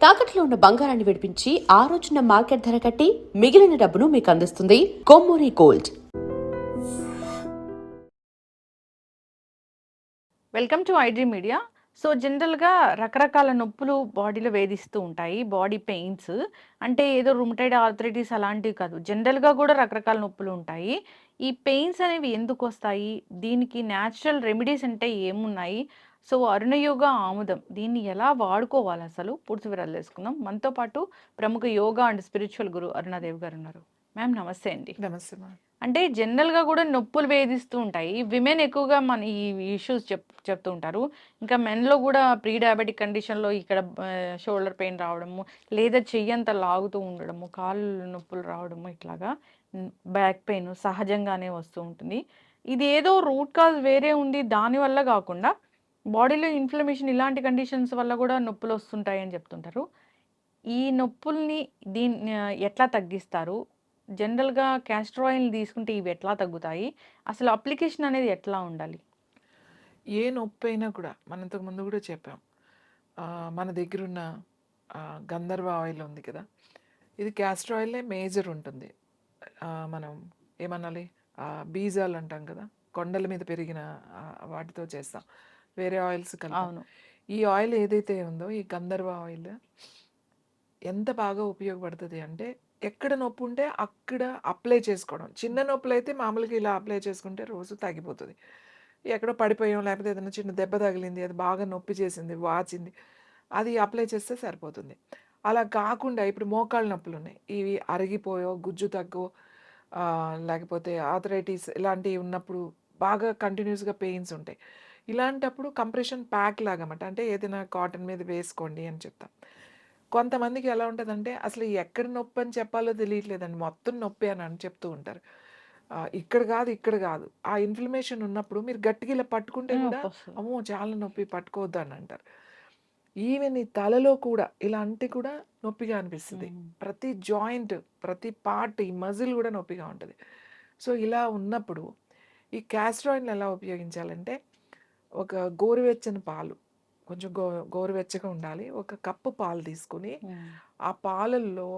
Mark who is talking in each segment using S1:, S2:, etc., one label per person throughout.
S1: తాకట్లో ఉన్న బంగారాన్ని విడిపించి ఆ రోజున మార్కెట్ ధర కట్టి మిగిలిన డబ్బును మీకు అందిస్తుంది Kommuri gold.
S2: Welcome to iDream media. So జనరల్గా రకరకాల నొప్పులు బాడీలో వేధిస్తూ ఉంటాయి. బాడీ పెయిన్స్ అంటే ఏదో రుమటైడ్ ఆర్థరైటిస్ అలాంటివి కాదు, జనరల్గా కూడా రకరకాల నొప్పులు ఉంటాయి. ఈ పెయిన్స్ అనేవి ఎందుకు వస్తాయి, దీనికి న్యాచురల్ రెమెడీస్ అంటే ఏమున్నాయి, సో అరుణయోగ ఆముదం దీన్ని ఎలా వాడుకోవాలి, అసలు పూర్తి వివరాలు తెలుసుకుందాం. మనతో పాటు ప్రముఖ యోగా అండ్ స్పిరిచువల్ గురు అరుణాదేవి గారు ఉన్నారు. మ్యామ్ నమస్తే అండి.
S3: నమస్తే మా.
S2: అంటే జనరల్గా కూడా నొప్పులు వేధిస్తూ ఉంటాయి. విమెన్ ఎక్కువగా మన ఈ ఇష్యూస్ చెప్తూ ఉంటారు. ఇంకా మెన్లో కూడా ప్రీ డయాబెటిక్ కండిషన్లో ఇక్కడ షోల్డర్ పెయిన్ రావడము, లేదా చెయ్యంత లాగుతూ ఉండడము, కాళ్ళు నొప్పులు రావడము, ఇట్లాగా బ్యాక్ పెయిన్ సహజంగానే వస్తూ ఉంటుంది. ఇది ఏదో రూట్ కాజ్ వేరే ఉంది దానివల్ల కాకుండా బాడీలో ఇన్ఫ్లమేషన్ ఇలాంటి కండిషన్స్ వల్ల కూడా నొప్పులు వస్తుంటాయి అని చెప్తుంటారు. ఈ నొప్పుల్ని దీన్ని ఎట్లా తగ్గిస్తారు? జనరల్‌గా క్యాస్టర్ ఆయిల్‌ని తీసుకుంటే ఇవి ఎట్లా తగ్గుతాయి? అసలు అప్లికేషన్ అనేది ఎట్లా ఉండాలి?
S3: ఏ నొప్పైనా కూడా మనం ఇంతకు ముందు కూడా చెప్పాం. మన దగ్గరున్న గంధర్వ ఆయిల్ ఉంది కదా! ఇది క్యాస్టర్ ఆయిలే మేజర్ ఉంటుంది. మనం ఏమనాలి, బీజాలు అంటాం కదా! కొండల మీద పెరిగిన వాటితో చేస్తాం. వేరే ఆయిల్స్ కలపం.
S2: అవును.
S3: ఈ ఆయిల్ ఏదైతే ఉందో, ఈ గంధర్వ ఆయిల్ ఎంత బాగా ఉపయోగపడుతుంది అంటే, ఎక్కడ నొప్పి ఉంటే అక్కడ అప్లై చేసుకోవడం. చిన్న నొప్పులైతే మామూలుగా ఇలా అప్లై చేసుకుంటే రోజు తగ్గిపోతుంది. ఎక్కడో పడిపోయాం, లేకపోతే ఏదైనా చిన్న దెబ్బ తగిలింది, అది బాగా నొప్పి చేసింది, వాచింది, అది అప్లై చేస్తే సరిపోతుంది. అలా కాకుండా ఇప్పుడు మోకాళ్ళ నొప్పులు ఉన్నాయి, ఇవి అరిగిపోయో, గుజ్జు తగ్గో, లేకపోతే ఆర్థరైటిస్ ఇలాంటివి ఉన్నప్పుడు బాగా కంటిన్యూస్గా పెయిన్స్ ఉంటాయి. ఇలాంటప్పుడు కంప్రెషన్ ప్యాక్ లాగా అన్నమాట, అంటే ఏదైనా కాటన్ మీద వేసుకోండి అని చెప్తాం. కొంతమందికి ఎలా ఉంటుందంటే అసలు ఎక్కడ నొప్పి అని చెప్పాలో తెలియట్లేదండి, మొత్తం నొప్పి అని చెప్తూ ఉంటారు. ఇక్కడ కాదు, ఇక్కడ కాదు, ఆ ఇన్ఫ్లమేషన్ ఉన్నప్పుడు మీరు గట్టిగా ఇలా పట్టుకుంటే కూడా
S2: నొప్పొస్తది.
S3: అమ్మో చాలా నొప్పి, పట్టుకోవద్దు అని అంటారు. ఈవెన్ ఈ తలలో కూడా ఇలా అంటే కూడా నొప్పిగా అనిపిస్తుంది.
S2: హ్మ్.
S3: ప్రతి జాయింట్, ప్రతి పార్ట్, ఈ మజిల్ కూడా నొప్పిగా ఉంటుంది. సో ఇలా ఉన్నప్పుడు ఈ క్యాస్టర్ ఆయిల్ని ఎలా ఉపయోగించాలంటే, ఒక గోరువెచ్చని పాలు, కొంచెం గోరువెచ్చగా ఉండాలి, ఒక కప్పు పాలు తీసుకుని
S2: హ్మ్.
S3: ఆ పాలల్లో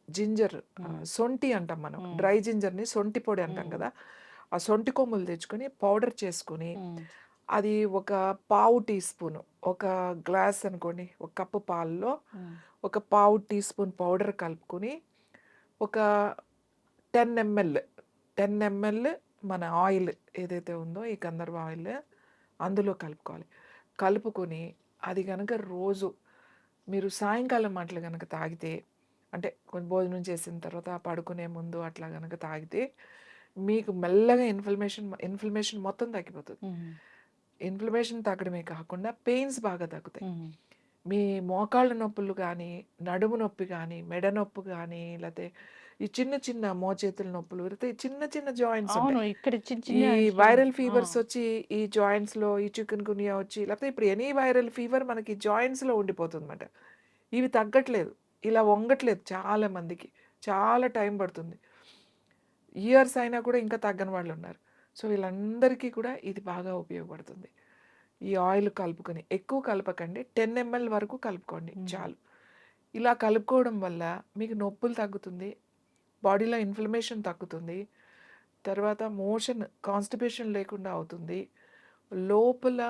S3: జింజర్,
S2: హ్మ్.
S3: సొంటి అంటాం మనం,
S2: హ్మ్.
S3: డ్రై జింజర్ని సొంటి పొడి అంటాం
S2: హ్మ్.
S3: కదా, ఆ సొంటి కొమ్ములు తెచ్చుకొని పౌడర్ చేసుకుని,
S2: హ్మ్.
S3: అది ఒక పావు టీ స్పూను, ఒక గ్లాస్ అనుకోండి, ఒక కప్పు పాలలో
S2: హ్మ్.
S3: ఒక పావు టీ స్పూన్ పౌడర్ కలుపుకొని, ఒక 10 ml 10 ml మన ఆయిల్ ఏదైతే ఉందో, ఈ గంధర్వ ఆయిల్ అందులో కలుపుకోవాలి. కలుపుకొని అది కనుక రోజు మీరు సాయంకాలం అట్లా కనుక తాగితే, అంటే కొంచెం భోజనం చేసిన తర్వాత పడుకునే ముందు అట్లా కనుక తాగితే, మీకు మెల్లగా ఇన్ఫ్లమేషన్ మొత్తం తగ్గిపోతుంది.
S2: హ్మ్.
S3: ఇన్ఫ్లమేషన్ తగ్గడమే కాకుండా పెయిన్స్ బాగా తగ్గుతాయి.
S2: హ్మ్.
S3: మీ మోకాళ్ళ నొప్పులు కానీ, నడుము నొప్పి కానీ, మెడ నొప్పి కానీ, లేకపోతే ఈ చిన్న చిన్న మోచేతుల నొప్పులు, లేకపోతే చిన్న చిన్న జాయింట్స్
S2: అవును.
S3: ఉంటాయి.
S2: ఇక్కడ చిన్న
S3: ఈ
S2: చిన్న జాయింట్స్‌లో
S3: వైరల్
S2: ఆ!
S3: ఫీవర్స్ వచ్చి ఈ జాయింట్స్‌లో ఈ చికున్ గున్యా వచ్చి, లేకపోతే ఇప్పుడు ఎనీ వైరల్ ఫీవర్ మనకి జాయింట్స్‌లో ఉండిపోతుందన్నమాట. ఇవి తగ్గట్లేదు, ఇలా వంగట్లేదు చాలా మందికి. చాలా టైం పడుతుంది. ఇయర్స్ అయినా కూడా ఇంకా తగ్గని వాళ్ళు ఉన్నారు. సో వీళ్ళందరికీ కూడా ఇది బాగా ఉపయోగపడుతుంది. ఈ ఆయిల్ కలుపుకొని, ఎక్కువ కలపకండి, 10 ml వరకు కలుపుకోండి
S2: హ్మ్.
S3: చాలు. ఇలా కలుపుకోవడం వల్ల మీకు నొప్పులు తగ్గుతుంది, బాడీలో ఇన్ఫ్లమేషన్ తగ్గుతుంది, తర్వాత మోషన్ కాన్స్టిపేషన్ లేకుండా అవుతుంది, లోపల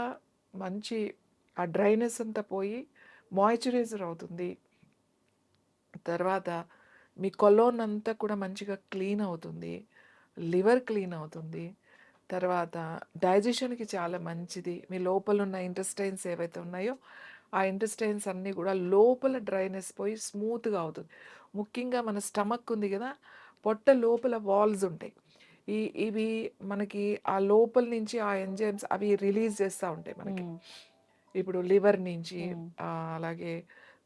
S3: మంచి ఆ డ్రైనెస్ అంతా పోయి మాయిశ్చరైజర్ అవుతుంది, తర్వాత మీ కొలోన్ అంతా కూడా మంచిగా క్లీన్ అవుతుంది, లివర్ క్లీన్ అవుతుంది, తర్వాత డైజెషన్కి చాలా మంచిది. మీ లోపల ఉన్న ఇంటెస్టైన్స్ ఏవైతే ఉన్నాయో ఆ ఇంటెస్టైన్స్ అన్నీ కూడా లోపల డ్రైనెస్ పోయి స్మూత్గా అవుతుంది. ముఖ్యంగా మన స్టమక్ ఉంది కదా, పొట్ట లోపల వాల్స్ ఉంటాయి. ఇవి మనకి ఆ లోపల నుంచి ఆ ఎంజైమ్స్ అవి రిలీజ్ చేస్తూ ఉంటాయి మనకి.
S2: హ్మ్.
S3: ఇప్పుడు లివర్ నుంచి,
S2: హ్మ్.
S3: అలాగే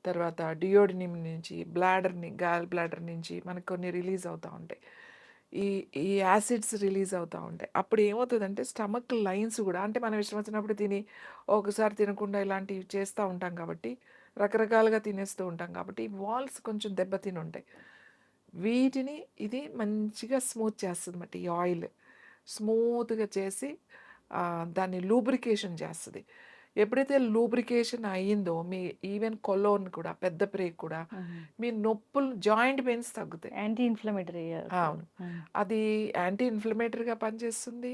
S3: తర్వాత డియోడినిమ్ నుంచి, గాల్ బ్లాడర్ నుంచి మనకు కొన్ని రిలీజ్ అవుతూ ఉంటాయి. ఈ ఈ యాసిడ్స్ రిలీజ్ అవుతూ ఉంటాయి. అప్పుడు ఏమవుతుందంటే స్టమక్ లైన్స్ కూడా, అంటే మనం ఇష్టం వచ్చినప్పుడు తిని ఒకసారి తినకుండా ఇలాంటివి చేస్తూ ఉంటాం కాబట్టి, రకరకాలుగా తినేస్తూ ఉంటాం కాబట్టి వాల్స్ కొంచెం దెబ్బతిని ఉంటాయి. వీటిని ఇది మంచిగా స్మూత్ చేస్తుంది అన్నమాట. ఈ ఆయిల్ స్మూత్గా చేసి దాన్ని లూబ్రికేషన్ చేస్తుంది. ఎప్పుడైతే లూబ్రికేషన్ అయ్యిందో మీ ఈవెన్ కొలోన్ కూడా పెద్ద ప్రేగు కూడా మీ నొప్పులు జాయింట్ పెయిన్స్ తగ్గుతాయి.
S2: Anti inflammatory.
S3: అవును. అది యాంటీ ఇన్‌ఫ్లమేటరీగా పనిచేస్తుంది.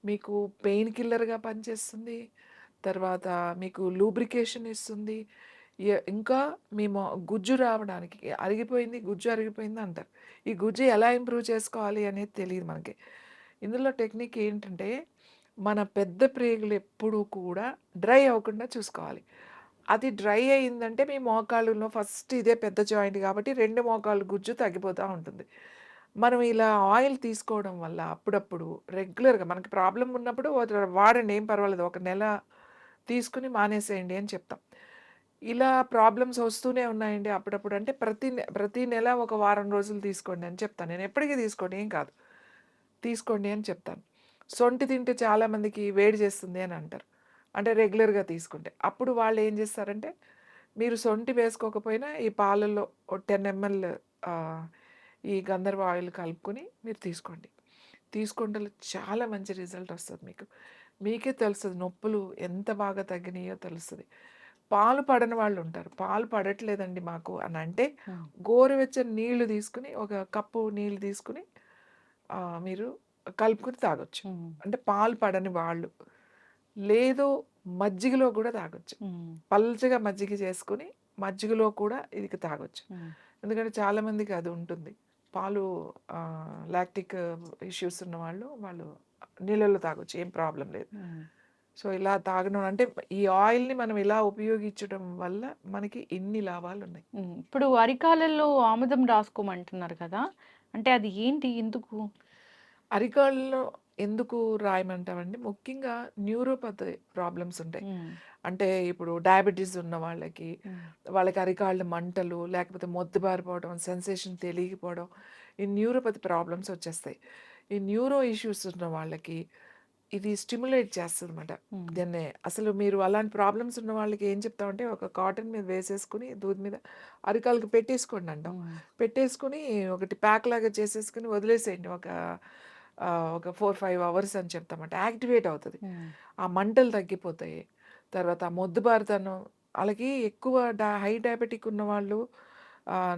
S3: మీకు పెయిన్ కిల్లర్‌గా పనిచేస్తుంది. తర్వాత మీకు లూబ్రికేషన్ ఇస్తుంది. ఇంకా మీ గుజ్జు రావడానికి అరిగిపోయింది, గుజ్జు అరిగిపోయింది అంటారు. ఈ గుజ్జు ఎలా ఇంప్రూవ్ చేసుకోవాలి అనేది తెలీదు మనకి. ఇందులో టెక్నిక్ ఏంటంటే, మన పెద్ద ప్రేగులు ఎప్పుడూ కూడా డ్రై అవ్వకుండా చూసుకోవాలి. అది డ్రై అయిందంటే మీ మోకాళ్ళలో ఫస్ట్ ఇదే పెద్ద జాయింట్ కాబట్టి 2 మోకాళ్ళ గుజ్జు తగ్గిపోతా ఉంటుంది. మనం ఇలా ఆయిల్ తీసుకోవడం వల్ల అప్పుడప్పుడు రెగ్యులర్‌గా మనకి ప్రాబ్లమ్ ఉన్నప్పుడు వాడండి ఏం పర్వాలేదు. ఒక నెల తీసుకొని మానేసేయండి అని చెప్తాం. ఇలా ప్రాబ్లమ్స్ వస్తూనే ఉన్నాయండి అప్పుడప్పుడు అంటే ప్రతి నెల ఒక వారం రోజులు తీసుకోండి అని చెప్తాను. నేను ఎప్పటికీ తీసుకోండి ఏం కాదు. తీసుకోండి అని చెప్తాను. సొంటి తింటే చాలామందికి వేడి చేస్తుంది అని అంటారు. అంటే రెగ్యులర్‌గా తీసుకుంటే. అప్పుడు వాళ్ళు ఏం చేస్తారంటే, మీరు సొంటి వేసుకోకపోయినా ఈ పాలల్లో ఓ 10 ఎంఎల్ ఆహ్, ఈ గంధర్వ ఆయిల్ కలుపుకొని మీరు తీసుకోండి. తీసుకుంటే చాలా మంచి రిజల్ట్ వస్తది మీకు. మీకే తెలుస్తది నొప్పులు ఎంత బాగా తగ్గినాయో తెలుస్తది. పాలు పడని వాళ్ళుంటారు. పాలు పడట్లేదండి మాకు అనంటే, గోరువెచ్చని నీళ్లు తీసుకొని, ఒక కప్పు నీళ్లు తీసుకొని మీరు కలుపుకొని తాగొచ్చు. అంటే పాలు పడని వాళ్ళు. లేదు మజ్జిగలో కూడా తాగొచ్చు. పల్చగా మజ్జిగ చేసుకొని, మజ్జిగలో కూడా ఇది తాగొచ్చు. ఎందుకంటే చాలామందికి అది ఉంటుంది. పాలు లాక్టిక్ ఇష్యూస్ ఉన్నవాళ్ళు, వాళ్ళు నీళ్ళలో తాగొచ్చు. ఏం ప్రాబ్లమ్ లేదు. సో, ఇలా తాగడం అంటే ఈ ఆయిల్‌ని మనం ఇలా ఉపయోగించడం వల్ల మనకి ఇన్ని లాభాలున్నాయి.
S2: ఇప్పుడు అరికాళ్ళలో ఆముదం రాసుకోమంటున్నారు కదా! అంటే అది ఏంటి? ఎందుకు?
S3: అరికాళ్ళలో ఎందుకు రాయమంటామండి? ముఖ్యంగా న్యూరోపతి ప్రాబ్లమ్స్ ఉంటాయి. అంటే ఇప్పుడు డయాబెటిస్ ఉన్న వాళ్ళకి, వాళ్ళకి అరికాళ్ళ మంటలు, లేకపోతే మొద్దుబారిపోవడం, సెన్సేషన్ తెలియకపోవడం, ఈ న్యూరోపతి ప్రాబ్లమ్స్ వచ్చేస్తాయి. ఈ న్యూరో ఇష్యూస్ ఉన్న వాళ్ళకి ఇది స్టిమ్యులేట్ చేస్తదనమాట. దీన్ని అసలు మీరు అలాంటి ప్రాబ్లమ్స్ ఉన్న వాళ్ళకి ఏం చెప్తామంటే, ఒక కాటన్ మీద వేసేసుకొని, దూది మీద అరికాళ్ళకి పెట్టేసుకోండి అంటాం. పెట్టేసుకొని ఒకటి ప్యాక్ లాగా చేసేసుకొని వదిలేసేయండి. ఒక 4, 5 అవర్స్ అని చెప్తామంట. యాక్టివేట్ అవుతది. ఆ మంటలు తగ్గిపోతాయి. తర్వాత ఆ మొద్దుబారితనం ఆళ్ళకి ఎక్కువ హై డయాబెటిక్ ఉన్నవాళ్ళు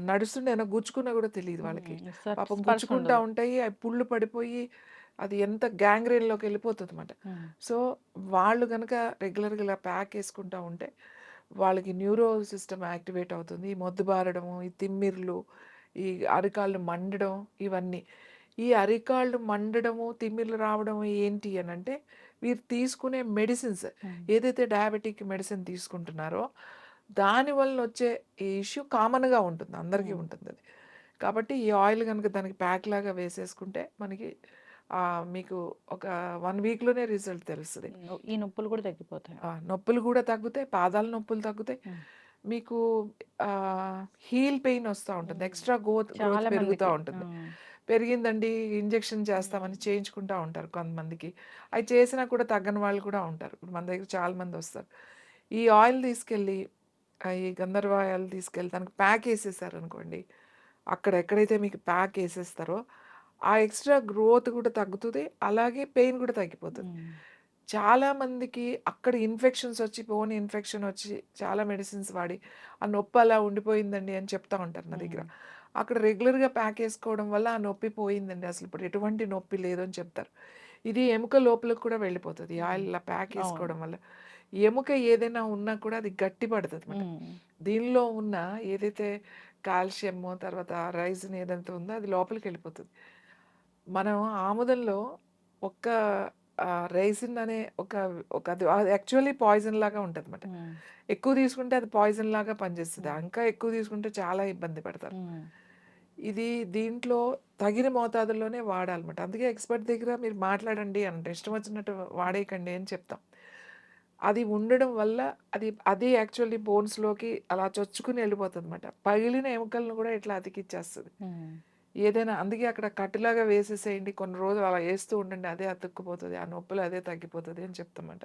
S3: నడుస్తుంటే ఏమైనా గుచ్చుకున్నా కూడా తెలీదు వాళ్ళకి. పాపం
S2: స్పర్శ
S3: గుచ్చుకుంటా
S2: ఉండదు.
S3: ఉంటాయి. అవి పుళ్ళు పడిపోయి అది ఎంత గ్యాంగ్రీన్‌లోకి వెళ్ళిపోతదన్నమాట. సో, వాళ్ళు గనక రెగ్యులర్‌గా ఇలా ప్యాక్ ఏసుకుంటా ఉంటే, వాళ్ళకి న్యూరో సిస్టమ్ యాక్టివేట్ అవుతుంది. ఈ మొద్దుబారడము, ఈ తిమ్మిర్లు, ఈ అరికాళ్ళు మండడం ఇవన్నీ. ఈ అరికాళ్ళు మండడము, తిమ్మిర్లు రావడం ఏంటి అనంటే, వీరు తీసుకునే మెడిసిన్స్ ఏదైతే డయాబెటిక్ మెడిసిన్ తీసుకుంటున్నారో, దానివల్ల వచ్చే ఈ ఇష్యూ కామన్‌గా ఉంటుంది. అందరికీ ఉంటుందది. కాబట్టి ఈ ఆయిల్ గనుక దానికి ప్యాక్ లాగా వేసేసుకుంటే మనకి మీకు ఒక 1 వీక్‌లోనే రిజల్ట్ తెలుస్తది.
S2: ఈ నొప్పులు కూడా తగ్గిపోతాయి.
S3: నొప్పులు గూడా తగ్గుతాయి. పాదాల నొప్పులు తగ్గుతాయి. మీకు హీల్ పెయిన్ వస్తా ఉంటుంది. ఎక్స్‌ట్రా గ్రోత్
S2: చాలా
S3: పెరుగుతా
S2: మందికి.
S3: ఉంటుంది. పెరిగిందండి ఇంజెక్షన్ చేస్తామని చేయించుకుంటా ఉంటారు కొంతమందికి. అయి చేసినా కూడా తగ్గని వాళ్ళు కూడా ఉంటారు. ఇప్పుడు మన దగ్గర చాలా మంది వస్తారు. ఈ ఆయిల్ తీసుకెళ్ళి ఈ గంధర్వ ఆయిల్ తీసుకెళ్ళి దానికి ప్యాక్ ఏసేసారనుకోండి. అక్కడ ఎక్కడైతే మీకు ప్యాక్ ఏసేస్తారో, ఆ ఎక్స్‌ట్రా గ్రోత్ కూడా తగ్గుతది. అలాగే పెయిన్ కూడా తగ్గిపోతది. చాలా మందికి అక్కడ ఇన్ఫెక్షన్స్ వచ్చి, బోన్ ఇన్ఫెక్షన్ వచ్చి, చాలా మెడిసిన్స్ వాడి, ఆ నొప్పి అలా ఉండిపోయిందండి అని చెప్తా ఉంటారు నా దగ్గర. అక్కడ రెగ్యులర్‌గా ప్యాక్ ఏసుకోవడం వల్ల ఆ నొప్పి పోయిందండి. అసలు ఇప్పుడు ఎటువంటి నొప్పి లేదు అని చెప్తారు. ఇది ఎముక లోపలికి కూడా వెళ్ళిపోతది. ఈ ఆయిల్ ఇలా ప్యాక్
S2: అవును.
S3: ఏసుకోవడం వల్ల. ఎముక ఏదైనా ఉన్నా కూడా అది గట్టి పడతదన్నమాట. దీనిలో ఉన్న ఏదైతే కాల్షియము, తర్వాత రైజిన్ ఏదైతే ఉందో అది లోపలికి వెళ్ళిపోతది. మనం ఆముదంలో ఒక్క రైసిన్ అనే ఒక అది యాక్చువల్లీ పాయిజన్ లాగా ఉంటదన్నమాట. ఎక్కువ తీసుకుంటే అది పాయిజన్ లాగా పనిచేస్తది. ఇంకా ఎక్కువ తీసుకుంటే చాలా ఇబ్బంది పడతారు. ఇది దీంట్లో తగిన మోతాదులోనే వాడాలన్నమాట. అందుకే ఎక్స్‌పర్ట్ దగ్గర మీరు మాట్లాడండి అంటారు. ఇష్టం వచ్చినట్టు వాడేయకండి అని చెప్తాం. అది ఉండడం వల్ల అది యాక్చువల్లీ బోన్స్‌లోకి అలా చొచ్చుకుని వెళ్ళిపోతదన్నమాట. పగిలిన ఎముకలను కూడా ఇట్లా అతికిచ్చేస్తది. ఏదైనా అందుకే అక్కడ కట్టులాగా వేసేసేయండి. కొన్ని రోజులు అలా ఏస్తూ ఉండండి. అదే అతుక్కుపోతది. ఆ నొప్పులు అదే తగ్గిపోతది అని చెప్తామాట.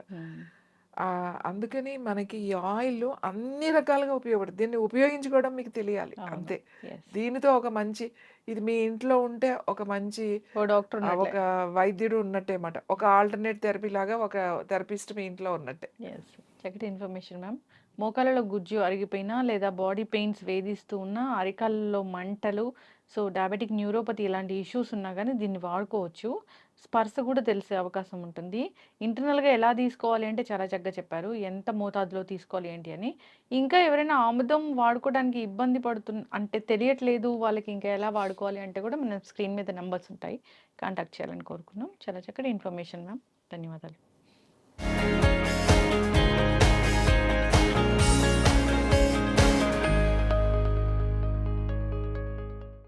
S3: అందుకని మనకి ఈ ఆయిల్ అన్ని రకాలుగా ఉపయోగపడుతుంది. దీన్ని ఉపయోగించుకోవడం మీకు తెలియాలి
S2: అవును.
S3: అంతే.
S2: Yes.
S3: దీనితో ఒక మంచి ఇది మీ ఇంట్లో ఉంటే ఒక మంచి
S2: ఓ డాక్టర్ ఉన్నట్లే.
S3: ఒక వైద్యుడు ఉన్నట్టే మాట. ఒక ఆల్టర్‌నేట్ థెరపీ లాగా ఒక థెరపిస్ట్ మీ ఇంట్లో ఉన్నట్టే.
S2: Yes. చక్కటి ఇన్ఫర్మేషన్ మ్యామ్. మోకాళ్ళలో గుజ్జు అరిగిపోయినా లేదా బాడీ పెయిన్స్ వేధిస్తూ ఉన్నా, అరికాళ్ళలో మంటలు, సో డయాబెటిక్ న్యూరోపతి ఇలాంటి ఇష్యూస్ ఉన్నా గానీ దీన్ని వాడుకోవచ్చు. స్పర్శ కూడా తెలిసే అవకాశం ఉంటుంది. ఇంటర్నల్‌గా ఎలా తీసుకోవాలి అంటే చాలా చక్కగా చెప్పారు. ఎంత మోతాదులో తీసుకోవాలి ఏంటి అని. ఇంకా ఎవరైనా ఆముదం వాడుకోవడానికి ఇబ్బంది అంటే తెలియట్లేదు వాళ్ళకి ఇంకా ఎలా వాడుకోవాలి అంటే కూడా మన స్క్రీన్ మీద నంబర్స్ ఉంటాయి. కాంటాక్ట్ చేయాలని కోరుకున్నాం. చాలా చక్కటి ఇన్ఫర్మేషన్ మ్యామ్. ధన్యవాదాలు.